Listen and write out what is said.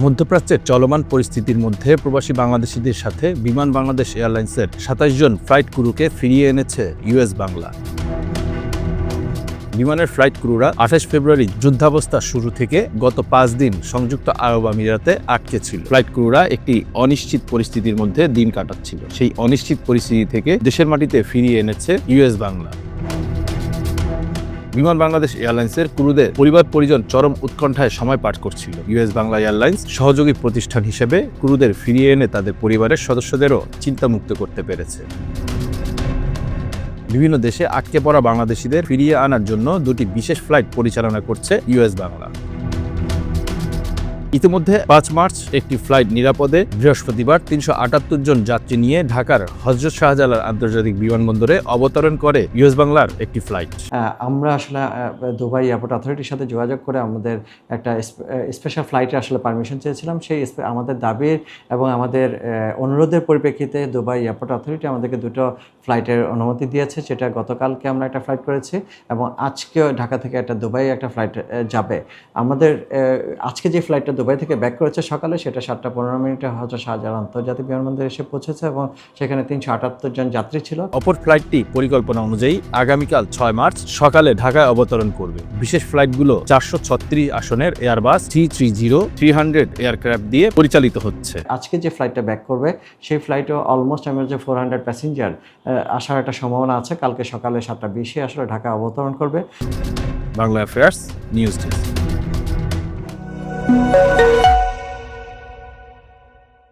মধ্যপ্রাচ্যের চলমান পরিস্থিতির মধ্যে প্রবাসী বাংলাদেশিদের সাথে বিমান বাংলাদেশ এয়ারলাইন্সের ২৭ জন ফ্লাইট ক্রুকে ফিরিয়ে এনেছে ইউএস বাংলা। বিমানের ফ্লাইট ক্রুরা ২৮ ফেব্রুয়ারি যুদ্ধাবস্থা শুরু থেকে গত ৫ দিন সংযুক্ত আরব আমিরাতে আটকে ছিল। ফ্লাইট ক্রুরা একটি অনিশ্চিত পরিস্থিতির মধ্যে দিন কাটাচ্ছিল। সেই অনিশ্চিত পরিস্থিতি থেকে দেশের মাটিতে ফিরিয়ে এনেছে ইউএস বাংলা। বিমান বাংলাদেশ এয়ারলাইন্সের ক্রুদের পরিবার পরিজন চরম উৎকণ্ঠায় সময় পার করছিল। ইউএস বাংলা এয়ারলাইন্স সহযোগী প্রতিষ্ঠান হিসেবে ক্রুদের ফিরিয়ে এনে তাদের পরিবারের সদস্যদেরও চিন্তামুক্ত করতে পেরেছে। বিভিন্ন দেশে আটকে পড়া বাংলাদেশিদের ফিরিয়ে আনার জন্য ২টি বিশেষ ফ্লাইট পরিচালনা করছে ইউএস বাংলা। ইতিমধ্যে ৫ মার্চ একটি ফ্লাইট নিরাপদে বৃহস্পতিবার ৩৭৮ জন যাত্রী নিয়ে ঢাকার হযরত শাহজালাল আন্তর্জাতিক বিমানবন্দরে অবতরণ করে ইউএস বাংলার একটি ফ্লাইট। আমরা আসলে দুবাই এয়ারপোর্ট অথরিটির সাথে যোগাযোগ করে আমাদের একটা স্পেশাল ফ্লাইটের আসলে পারমিশন চেয়েছিলাম। সেই আমাদের দাবির এবং আমাদের অনুরোধের পরিপ্রেক্ষিতে দুবাই এয়ারপোর্ট অথরিটি আমাদেরকে 2টো ফ্লাইটের অনুমতি দিয়েছে, যেটা গতকালকে আমরা একটা ফ্লাইট করেছি এবং আজকে ঢাকা থেকে একটা দুবাই একটা ফ্লাইট যাবে। আমাদের আজকে যে ফ্লাইটটা দুবাই থেকে ব্যাক করেছে সকালে, সেটা 7:15 হযরত শাহজালাল আন্তর্জাতিক বিমানবন্দরে এসে পৌঁছেছে এবং সেখানে 378 জন যাত্রী ছিল। অপর ফ্লাইটটি পরিকল্পনা অনুযায়ী আগামীকাল 6 মার্চ সকালে ঢাকায় অবতরণ করবে। বিশেষ ফ্লাইটগুলো 436 আসনের এয়ারবাস A330-300 এয়ারক্রাফট দিয়ে পরিচালিত হচ্ছে। আজকে যে ফ্লাইটটা ব্যাক করবে সেই ফ্লাইটও অলমোস্ট আমি যে 400 প্যাসেঞ্জার আসার একটা সম্ভাবনা আছে। কালকে সকালে 7:20 আসলে ঢাকা অবতরণ করবে। Bangla affairs news desk.